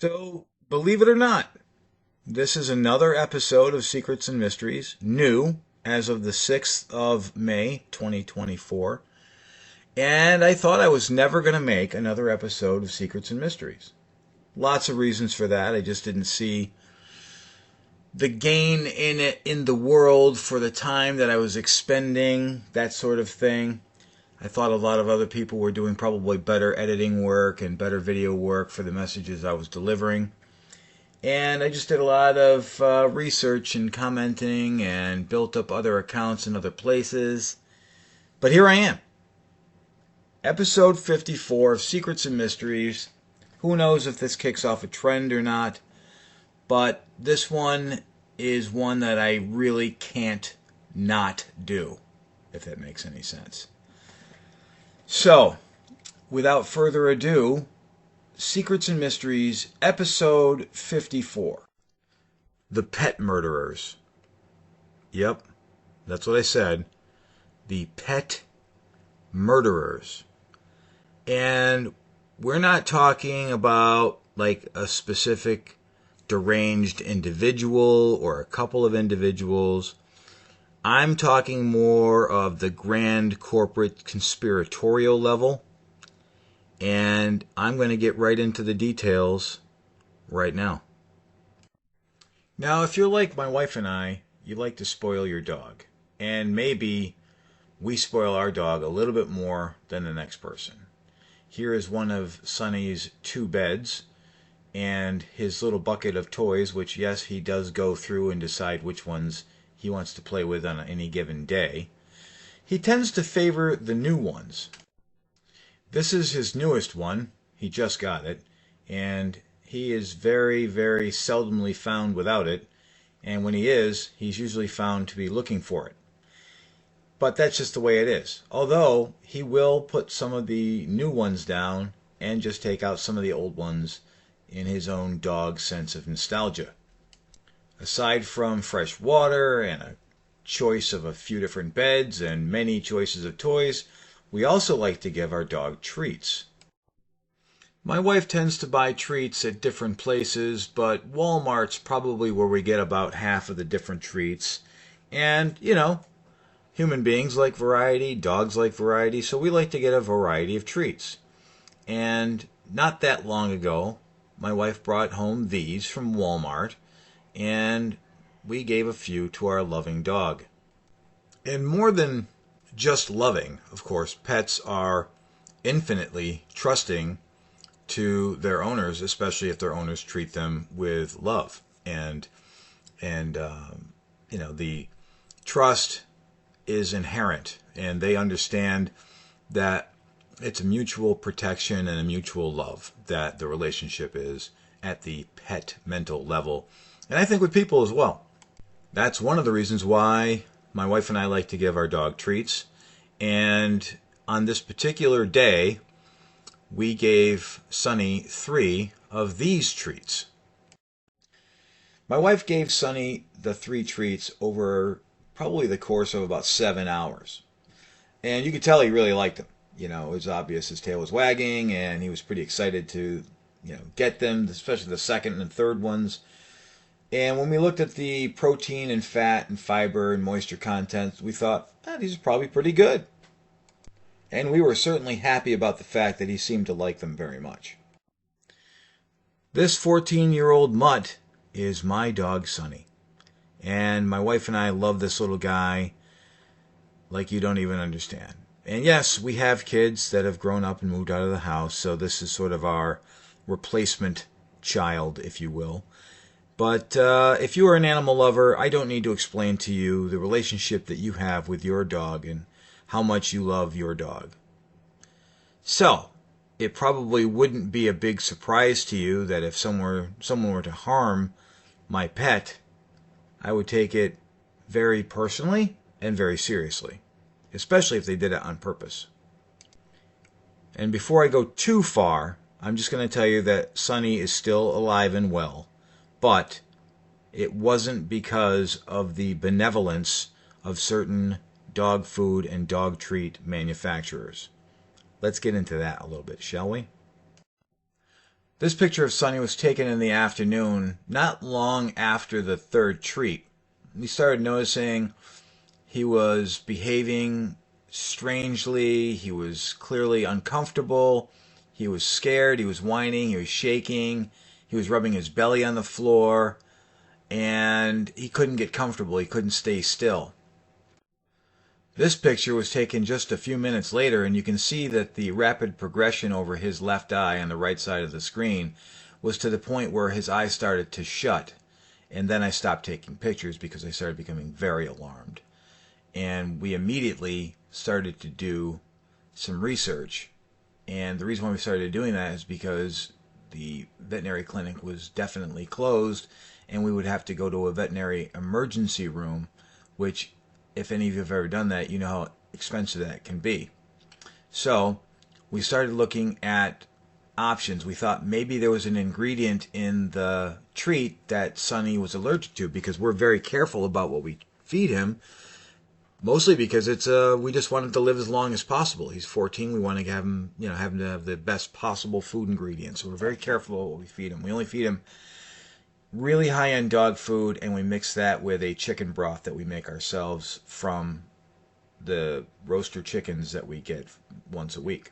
So, believe it or not, this is another episode of Secrets and Mysteries, new as of the 6th of May, 2024. And I thought I was never going to make another episode of Secrets and Mysteries. Lots of reasons for that. I just didn't see the gain in it in the world for the time that I was expending, that sort of thing. I thought a lot of other people were doing probably better editing work and better video work for the messages I was delivering. And I just did a lot of research and commenting and built up other accounts in other places. But here I am. Episode 54 of Secrets and Mysteries. Who knows if this kicks off a trend or not. But this one is one that I really can't not do, if that makes any sense. So, without further ado, Secrets and Mysteries, episode 54. The Pet Murderers. Yep, that's what I said. The Pet Murderers. And we're not talking about like a specific deranged individual or a couple of individuals. I'm talking more of the grand corporate conspiratorial level. And I'm going to get right into the details right now. Now, if you're like my wife and I, you like to spoil your dog. And maybe we spoil our dog a little bit more than the next person. Here is one of Sonny's 2 beds and his little bucket of toys, which, yes, he does go through and decide which ones he wants to play with on any given day. He tends to favor the new ones. This is his newest one. He just got it. And he is very, very seldomly found without it. And when he is, he's usually found to be looking for it. But that's just the way it is. Although, he will put some of the new ones down and just take out some of the old ones in his own dog sense of nostalgia. Aside from fresh water and a choice of a few different beds and many choices of toys, we also like to give our dog treats. My wife tends to buy treats at different places, but Walmart's probably where we get about half of the different treats. And, human beings like variety, dogs like variety, so we like to get a variety of treats. And not that long ago, my wife brought home these from Walmart, and we gave a few to our loving dog. And more than just loving, of course, pets are infinitely trusting to their owners, especially if their owners treat them with love. And the trust is inherent, and they understand that it's a mutual protection and a mutual love that the relationship is at the pet mental level. And I think with people as well. That's one of the reasons why my wife and I like to give our dog treats. And on this particular day, we gave Sonny 3 of these treats. My wife gave Sonny the 3 treats over probably the course of about 7 hours. And you could tell he really liked them. It was obvious his tail was wagging, and he was pretty excited to, get them, especially the second and third ones. And when we looked at the protein and fat and fiber and moisture content, we thought, these are probably pretty good. And we were certainly happy about the fact that he seemed to like them very much. This 14-year-old mutt is my dog, Sonny. And my wife and I love this little guy like you don't even understand. And yes, we have kids that have grown up and moved out of the house, so this is sort of our replacement child, if you will. But if you are an animal lover, I don't need to explain to you the relationship that you have with your dog and how much you love your dog. So, it probably wouldn't be a big surprise to you that if someone were to harm my pet, I would take it very personally and very seriously, especially if they did it on purpose. And before I go too far, I'm just going to tell you that Sonny is still alive and well. But it wasn't because of the benevolence of certain dog food and dog treat manufacturers. Let's get into that a little bit, shall we? This picture of Sonny was taken in the afternoon, not long after the third treat. We started noticing he was behaving strangely. He was clearly uncomfortable. He was scared. He was whining. He was shaking. He was rubbing his belly on the floor. And he couldn't get comfortable. He couldn't stay still. This picture was taken just a few minutes later, and you can see that the rapid progression over his left eye on the right side of the screen was to the point where his eye started to shut. And then I stopped taking pictures because I started becoming very alarmed. And we immediately started to do some research. And the reason why we started doing that is because the veterinary clinic was definitely closed, and we would have to go to a veterinary emergency room, which, if any of you have ever done that, you know how expensive that can be. So we started looking at options. We thought maybe there was an ingredient in the treat that Sonny was allergic to, because we're very careful about what we feed him, mostly because we just want him to live as long as possible. He's 14. We want to have him, have him to have the best possible food ingredients. So we're very careful about what we feed him. We only feed him really high-end dog food, and we mix that with a chicken broth that we make ourselves from the roaster chickens that we get once a week.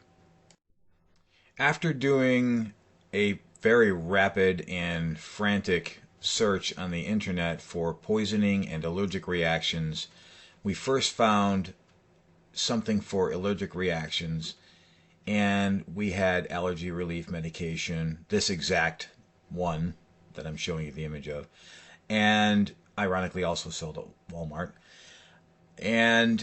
After doing a very rapid and frantic search on the internet for poisoning and allergic reactions, we first found something for allergic reactions, and we had allergy relief medication, this exact one that I'm showing you the image of, and ironically also sold at Walmart. And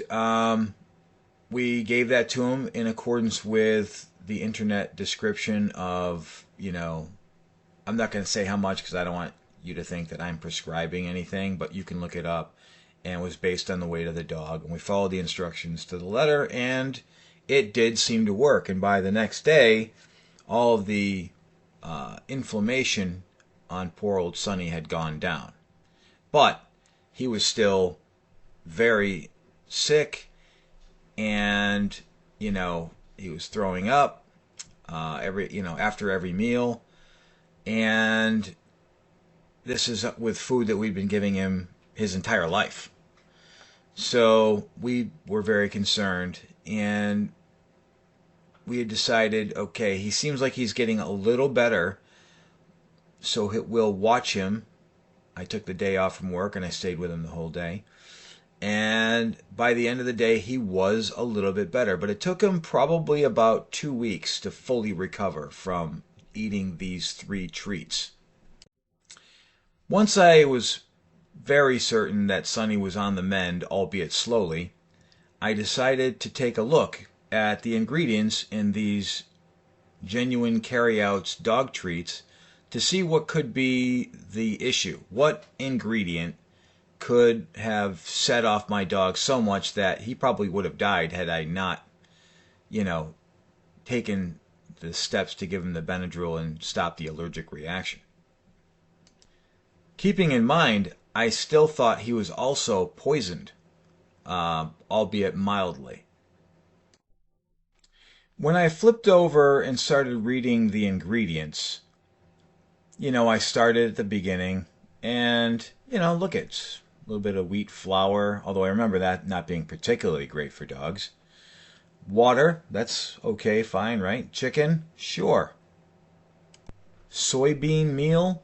we gave that to him in accordance with the internet description of, I'm not going to say how much because I don't want you to think that I'm prescribing anything, but you can look it up. And it was based on the weight of the dog. And we followed the instructions to the letter, and it did seem to work. And by the next day, all of the inflammation on poor old Sonny had gone down. But he was still very sick, and he was throwing up after every meal. And this is with food that we've been giving him his entire life. So we were very concerned, and we had decided, okay, he seems like he's getting a little better, so we'll watch him. I took the day off from work and I stayed with him the whole day. And by the end of the day, he was a little bit better, but it took him probably about 2 weeks to fully recover from eating these 3 treats. Once I was very certain that Sonny was on the mend, albeit slowly, I decided to take a look at the ingredients in these genuine carry-outs dog treats to see what could be the issue. What ingredient could have set off my dog so much that he probably would have died had I not, taken the steps to give him the Benadryl and stop the allergic reaction. Keeping in mind, I still thought he was also poisoned, albeit mildly. When I flipped over and started reading the ingredients, I started at the beginning, and, look, it's a little bit of wheat flour, although I remember that not being particularly great for dogs. Water, that's okay, fine, right? Chicken, sure. Soybean meal,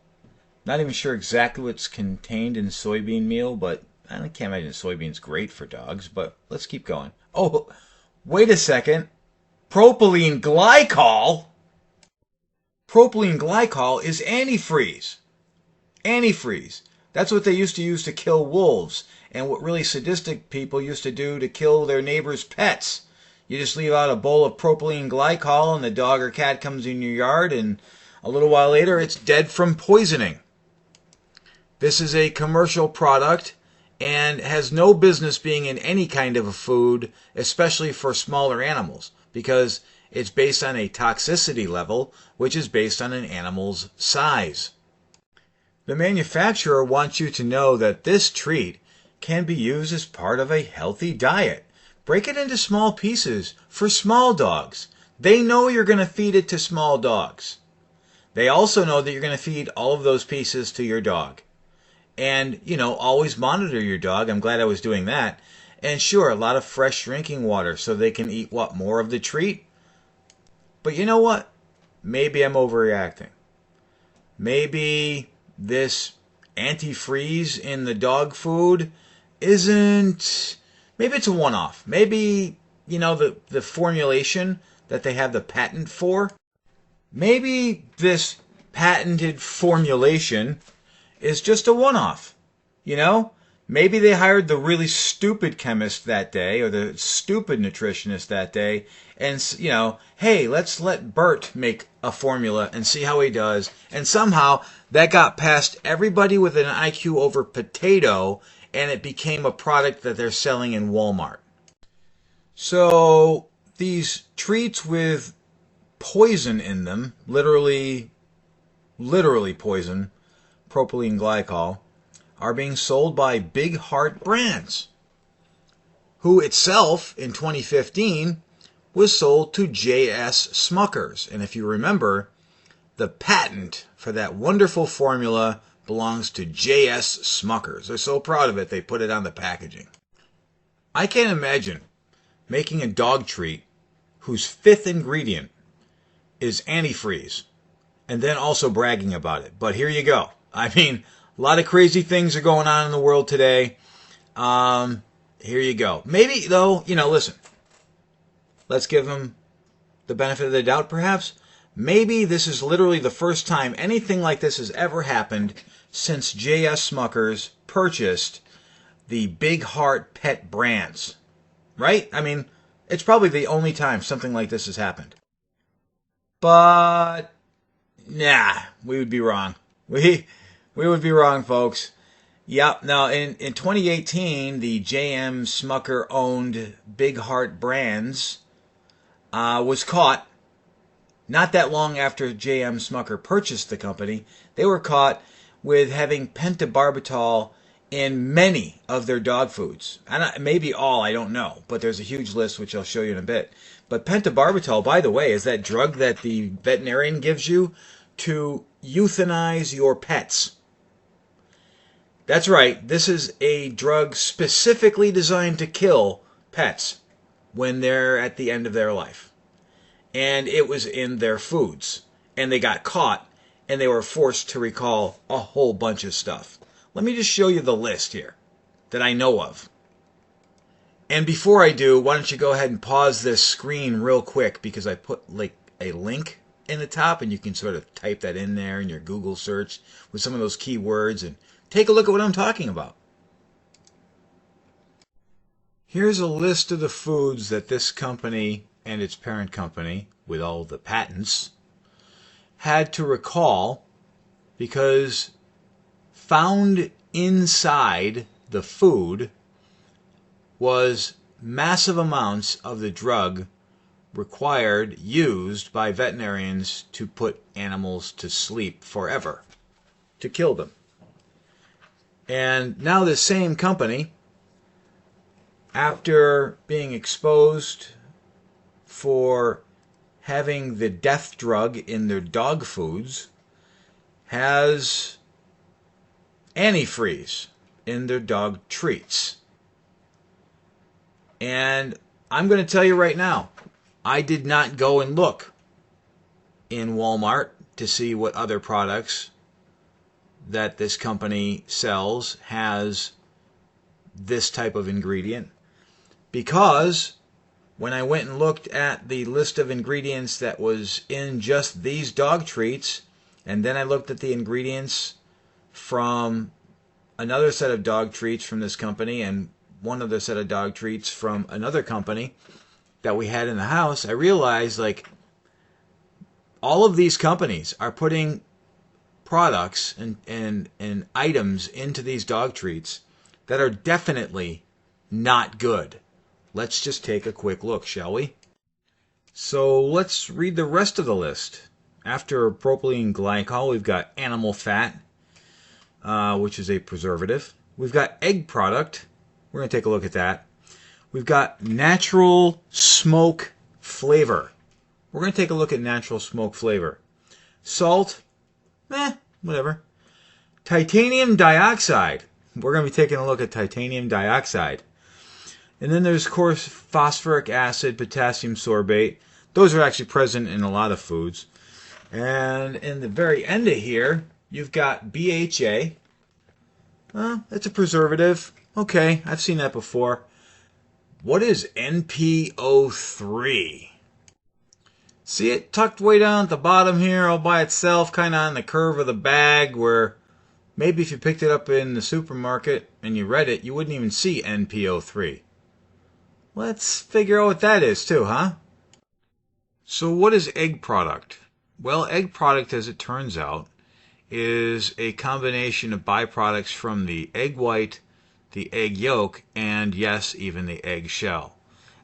not even sure exactly what's contained in soybean meal, but I can't imagine soybeans great for dogs, but let's keep going. Oh, wait a second. Propylene glycol? Propylene glycol is antifreeze. Antifreeze. That's what they used to use to kill wolves, and what really sadistic people used to do to kill their neighbors' pets. You just leave out a bowl of propylene glycol, and the dog or cat comes in your yard, and a little while later it's dead from poisoning. This is a commercial product and has no business being in any kind of a food, especially for smaller animals, because it's based on a toxicity level, which is based on an animal's size. The manufacturer wants you to know that this treat can be used as part of a healthy diet. Break it into small pieces for small dogs. They know you're going to feed it to small dogs. They also know that you're going to feed all of those pieces to your dog. And, always monitor your dog. I'm glad I was doing that. And sure, a lot of fresh drinking water so they can eat more of the treat? But you know what? Maybe I'm overreacting. Maybe this antifreeze in the dog food isn't... Maybe it's a one-off. Maybe, the formulation that they have the patent for, maybe this patented formulation is just a one-off. Maybe they hired the really stupid chemist that day or the stupid nutritionist that day and, hey, let's let Bert make a formula and see how he does. And somehow that got past everybody with an IQ over potato and it became a product that they're selling in Walmart. So these treats with poison in them, literally poison, propylene glycol, are being sold by Big Heart Brands, who itself in 2015 was sold to J.S. Smuckers. And if you remember, the patent for that wonderful formula belongs to J.S. Smuckers. They're so proud of it, they put it on the packaging. I can't imagine making a dog treat whose fifth ingredient is antifreeze and then also bragging about it. But here you go. I mean, a lot of crazy things are going on in the world today. Here you go. Maybe, though, listen. Let's give them the benefit of the doubt, perhaps. Maybe this is literally the first time anything like this has ever happened since J.S. Smuckers purchased the Big Heart Pet Brands. Right? I mean, it's probably the only time something like this has happened. But, we would be wrong. We would be wrong, folks. Yep. Now, in 2018, the J.M. Smucker-owned Big Heart Brands was caught. Not that long after J.M. Smucker purchased the company, they were caught with having pentobarbital in many of their dog foods. And maybe all, I don't know. But there's a huge list, which I'll show you in a bit. But pentobarbital, by the way, is that drug that the veterinarian gives you to euthanize your pets. That's right. This is a drug specifically designed to kill pets when they're at the end of their life. And it was in their foods. And they got caught, and they were forced to recall a whole bunch of stuff. Let me just show you the list here that I know of. And before I do, why don't you go ahead and pause this screen real quick, because I put like a link in the top, and you can sort of type that in there in your Google search with some of those keywords and take a look at what I'm talking about. Here's a list of the foods that this company and its parent company, with all the patents, had to recall because found inside the food was massive amounts of the drug used by veterinarians to put animals to sleep forever, to kill them. And now this same company, after being exposed for having the death drug in their dog foods, has antifreeze in their dog treats. And I'm going to tell you right now, I did not go and look in Walmart to see what other products that this company sells has this type of ingredient, because when I went and looked at the list of ingredients that was in just these dog treats, and then I looked at the ingredients from another set of dog treats from this company and one other set of dog treats from another company that we had in the house, I realized like all of these companies are putting products and items into these dog treats that are definitely not good. Let's just take a quick look, shall we? So let's read the rest of the list. After propylene glycol, we've got animal fat, which is a preservative. We've got egg product. We're going to take a look at that. We've got natural smoke flavor. We're going to take a look at natural smoke flavor. Salt, Whatever. Titanium dioxide. We're going to be taking a look at titanium dioxide. And then there's, of course, phosphoric acid, potassium sorbate. Those are actually present in a lot of foods. And in the very end of here, you've got BHA. It's a preservative. Okay, I've seen that before. What is NPO3? See it tucked way down at the bottom here all by itself, kind of on the curve of the bag, where maybe if you picked it up in the supermarket and you read it, you wouldn't even see NPO3. Let's figure out what that is too, huh? So what is egg product? Well, egg product, as it turns out, is a combination of byproducts from the egg white, the egg yolk, and yes, even the egg shell.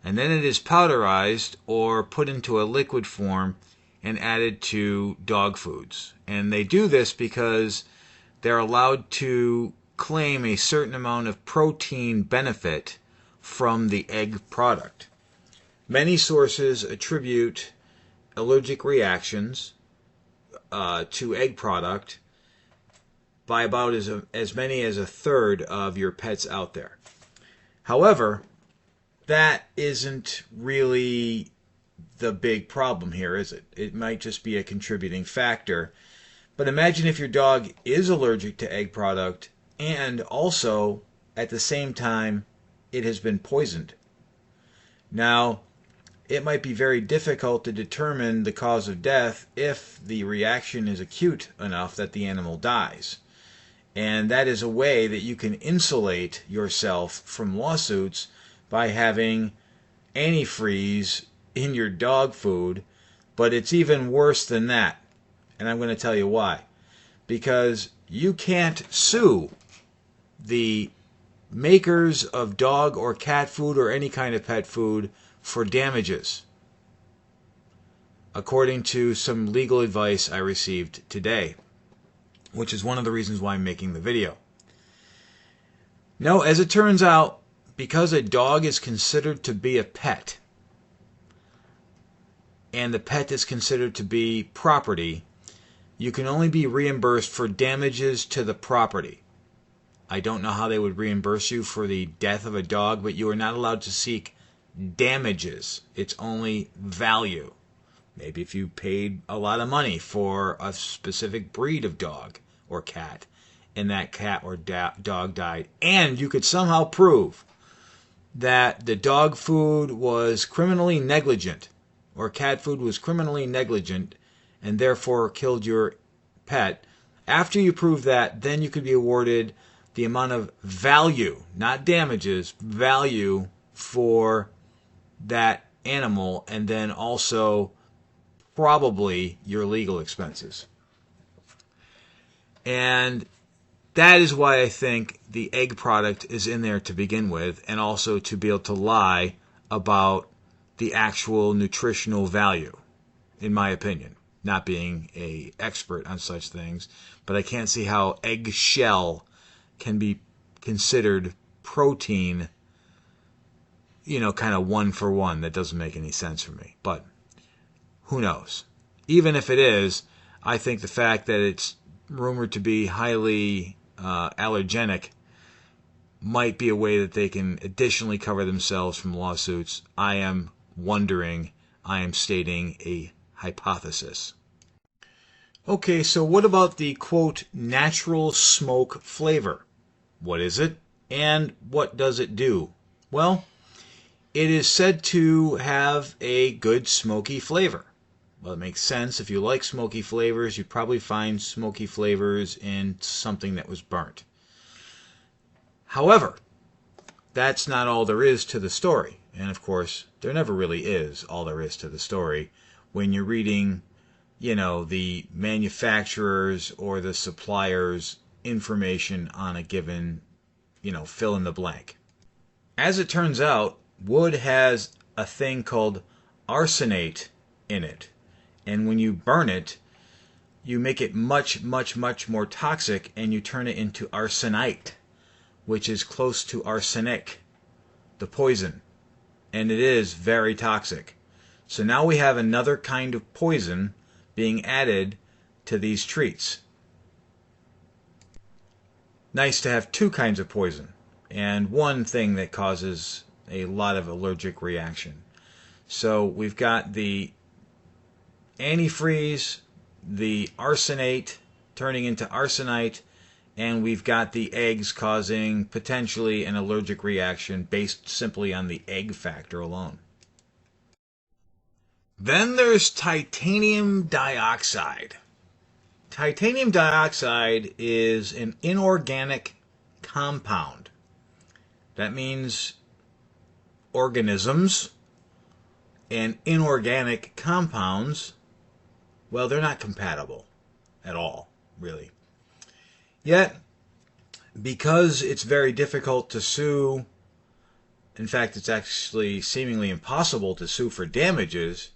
And then it is powderized or put into a liquid form and added to dog foods. And they do this because they're allowed to claim a certain amount of protein benefit from the egg product. Many sources attribute allergic reactions to egg product by about as many as a third of your pets out there. However, that isn't really the big problem here, is it? It might just be a contributing factor. But imagine if your dog is allergic to egg product and also, at the same time, it has been poisoned. Now, it might be very difficult to determine the cause of death if the reaction is acute enough that the animal dies. And that is a way that you can insulate yourself from lawsuits by having antifreeze in your dog food. But it's even worse than that. And I'm going to tell you why. Because you can't sue the makers of dog or cat food or any kind of pet food for damages, according to some legal advice I received today, which is one of the reasons why I'm making the video. No, as it turns out, because a dog is considered to be a pet, and the pet is considered to be property, you can only be reimbursed for damages to the property. I don't know how they would reimburse you for the death of a dog, but you are not allowed to seek damages. It's only value. Maybe if you paid a lot of money for a specific breed of dog or cat, and that cat or dog died, and you could somehow prove that the dog food was criminally negligent or cat food was criminally negligent and therefore killed your pet, after you prove that, then you could be awarded the amount of value, not damages, value for that animal, and then also probably your legal expenses. And that is why I think the egg product is in there to begin with, and also to be able to lie about the actual nutritional value, in my opinion. Not being an expert on such things, but I can't see how egg shell can be considered protein, kind of one for one. That doesn't make any sense for me, but who knows? Even if it is, I think the fact that it's rumored to be highly allergenic might be a way that they can additionally cover themselves from lawsuits. I am wondering, I am stating a hypothesis. Okay, so what about the, quote, natural smoke flavor? What is it, and what does it do? Well, it is said to have a good smoky flavor. Well, it makes sense. If you like smoky flavors, you'd probably find smoky flavors in something that was burnt. However, that's not all there is to the story. And of course, there never really is all there is to the story when you're reading, the manufacturer's or the supplier's information on a given, fill in the blank. As it turns out, wood has a thing called arsenate in it. And when you burn it, you make it much, much, much more toxic, and you turn it into arsenite, which is close to arsenic, the poison. And it is very toxic. So now we have another kind of poison being added to these treats. nice to have two kinds of poison and one thing that causes a lot of allergic reaction. So we've got the antifreeze, the arsenate turning into arsenite, and we've got the eggs causing potentially an allergic reaction based simply on the egg factor alone. Then there's titanium dioxide. Titanium dioxide is an inorganic compound. That means organisms and inorganic compounds, well, they're not compatible at all, really. Yet, because it's very difficult to sue, in fact, it's actually seemingly impossible to sue for damages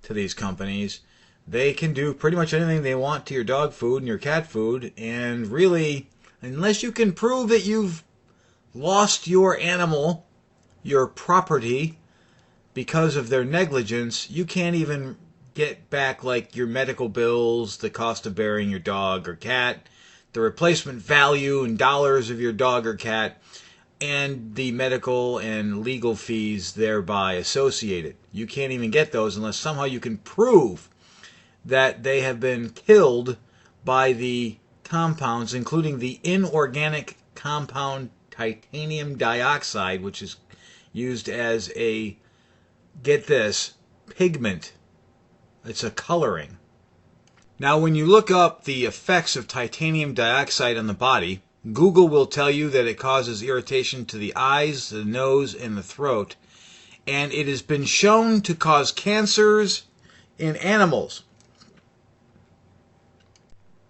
to these companies, they can do pretty much anything they want to your dog food and your cat food, and really, unless you can prove that you've lost your animal, your property, because of their negligence, you can't even get back like your medical bills, the cost of burying your dog or cat, the replacement value in dollars of your dog or cat, and the medical and legal fees thereby associated. You can't even get those unless somehow you can prove that they have been killed by the compounds, including the inorganic compound titanium dioxide, which is used as a, get this, pigment. It's a coloring. Now, when you look up the effects of titanium dioxide on the body, Google will tell you that it causes irritation to the eyes, the nose, and the throat. And it has been shown to cause cancers in animals,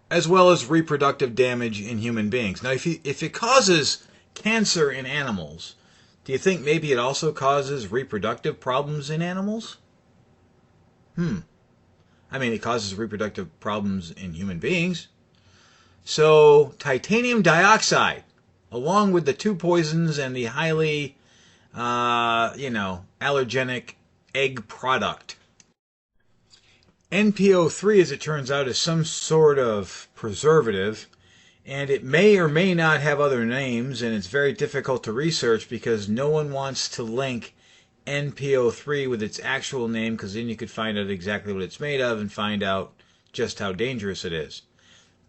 as well as reproductive damage in human beings. Now, if it causes cancer in animals, do you think maybe it also causes reproductive problems in animals? I mean, it causes reproductive problems in human beings. So, titanium dioxide, along with the two poisons and the highly, allergenic egg product. NPO3, as it turns out, is some sort of preservative, and it may or may not have other names, and it's very difficult to research because no one wants to link NPO3 with its actual name, because then you could find out exactly what it's made of and find out just how dangerous it is.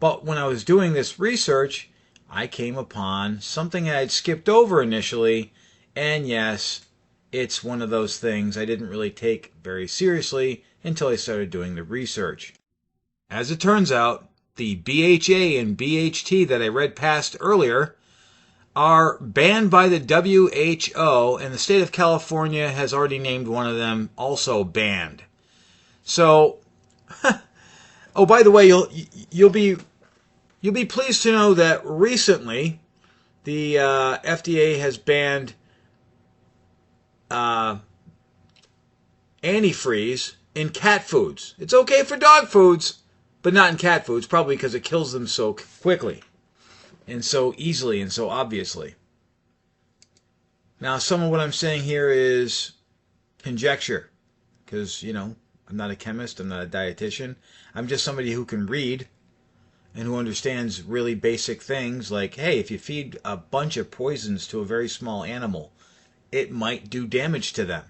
But when I was doing this research, I came upon something I had skipped over initially, and yes, it's one of those things I didn't really take very seriously until I started doing the research. As it turns out, the BHA and BHT that I read past earlier are banned by the WHO, and the state of California has already named one of them also banned. So, oh, by the way, you'll be pleased to know that recently the FDA has banned antifreeze in cat foods. It's okay for dog foods, but not in cat foods, probably because it kills them so quickly and so easily and so obviously. Now, some of what I'm saying here is conjecture, because, I'm not a chemist, I'm not a dietitian. I'm just somebody who can read and who understands really basic things like, hey, if you feed a bunch of poisons to a very small animal, it might do damage to them.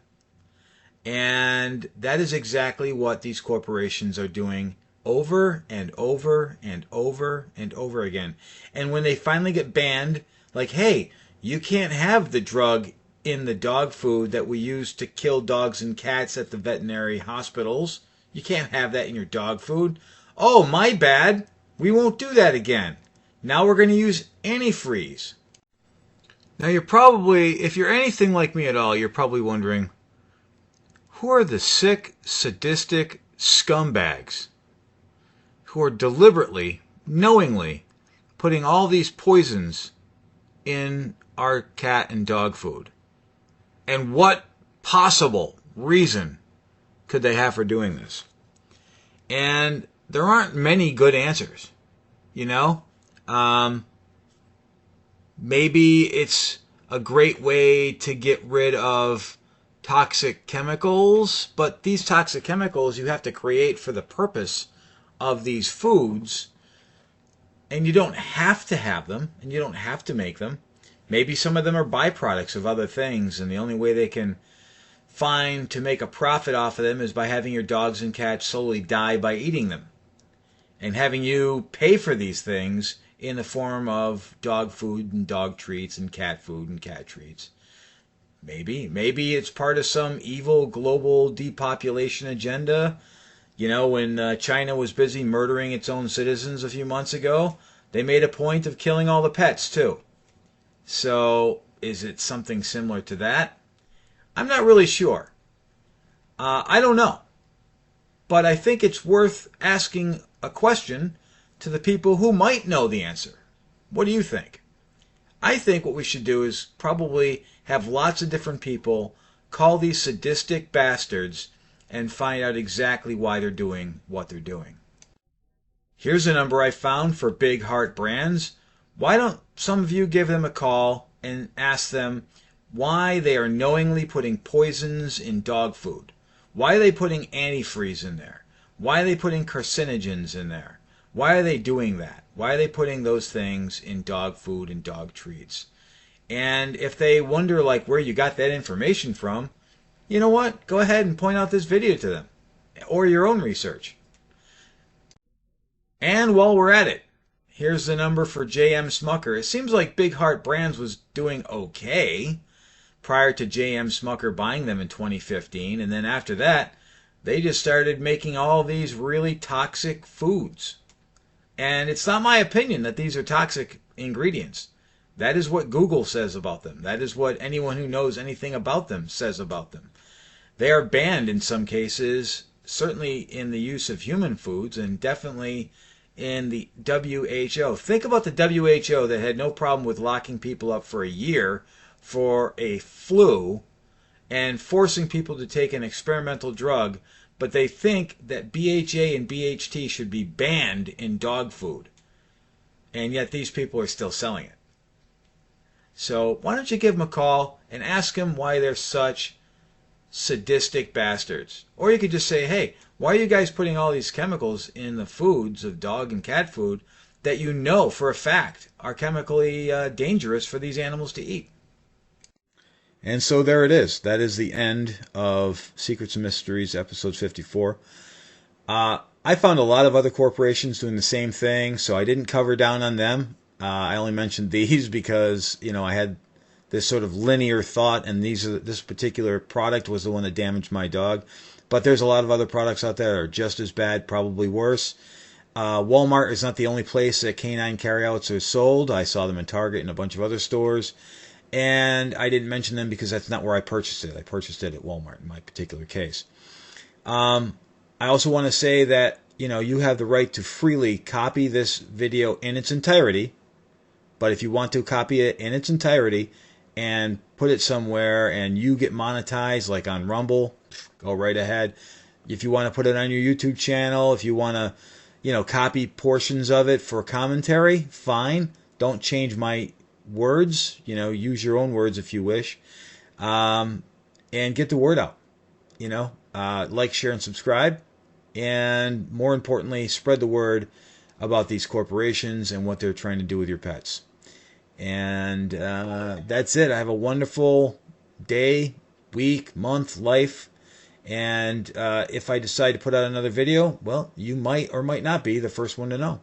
And that is exactly what these corporations are doing over and over and over and over again. And when they finally get banned, like, hey, you can't have the drug in the dog food that we use to kill dogs and cats at the veterinary hospitals. You can't have that in your dog food. Oh, my bad. We won't do that again. Now we're going to use antifreeze. Now you're probably, if you're anything like me at all, you're probably wondering, who are the sick, sadistic scumbags who are deliberately, knowingly putting all these poisons in our cat and dog food? And what possible reason could they have for doing this? And there aren't many good answers, Maybe it's a great way to get rid of toxic chemicals, but these toxic chemicals you have to create for the purpose of these foods. And you don't have to have them, and you don't have to make them. Maybe some of them are byproducts of other things, and the only way they can find to make a profit off of them is by having your dogs and cats slowly die by eating them, and having you pay for these things in the form of dog food and dog treats and cat food and cat treats. Maybe it's part of some evil global depopulation agenda. You know, when China was busy murdering its own citizens a few months ago, they made a point of killing all the pets too. So, is it something similar to that? I'm not really sure. I don't know. But I think it's worth asking a question to the people who might know the answer. What do you think? I think what we should do is probably have lots of different people call these sadistic bastards and find out exactly why they're doing what they're doing. Here's a number I found for big heart brands. Why don't some of you give them a call and ask them why they are knowingly putting poisons in dog food? Why are they putting antifreeze in there? Why are they putting carcinogens in there? Why are they doing that? Why are they putting those things in dog food and dog treats? And if they wonder like where you got that information from, you know what? Go ahead and point out this video to them or your own research. And while we're at it, here's the number for J.M. Smucker. It seems like Big Heart Brands was doing okay prior to J.M. Smucker buying them in 2015. And then after that, they just started making all these really toxic foods. And it's not my opinion that these are toxic ingredients. That is what Google says about them. That is what anyone who knows anything about them says about them. They are banned in some cases, certainly in the use of human foods, and definitely in the WHO. Think about the WHO that had no problem with locking people up for a year for a flu and forcing people to take an experimental drug, but they think that BHA and BHT should be banned in dog food. And yet these people are still selling it. So why don't you give them a call and ask them why they're such sadistic bastards? Or you could just say, hey, why are you guys putting all these chemicals in the foods of dog and cat food that you know for a fact are chemically dangerous for these animals to eat? And so there it is. That is the end of Secrets and Mysteries, episode 54. I found a lot of other corporations doing the same thing, so I didn't cover down on them. I only mentioned these because, you know, I had this sort of linear thought, and this particular product was the one that damaged my dog. But there's a lot of other products out there that are just as bad, probably worse. Walmart is not the only place that canine carryouts are sold. I saw them in Target and a bunch of other stores. And I didn't mention them because that's not where I purchased it. I purchased it at Walmart in my particular case. I also want to say that, you know, you have the right to freely copy this video in its entirety. But if you want to copy it in its entirety and put it somewhere and you get monetized, like on Rumble, go right ahead. If you want to put it on your YouTube channel, if you want to, you know, copy portions of it for commentary, fine. Don't change my words. You know, use your own words if you wish. And get the word out. You know, like, share, and subscribe. And more importantly, spread the word about these corporations and what they're trying to do with your pets. And that's it. I have a wonderful day, week, month, life. And if I decide to put out another video, well, you might or might not be the first one to know.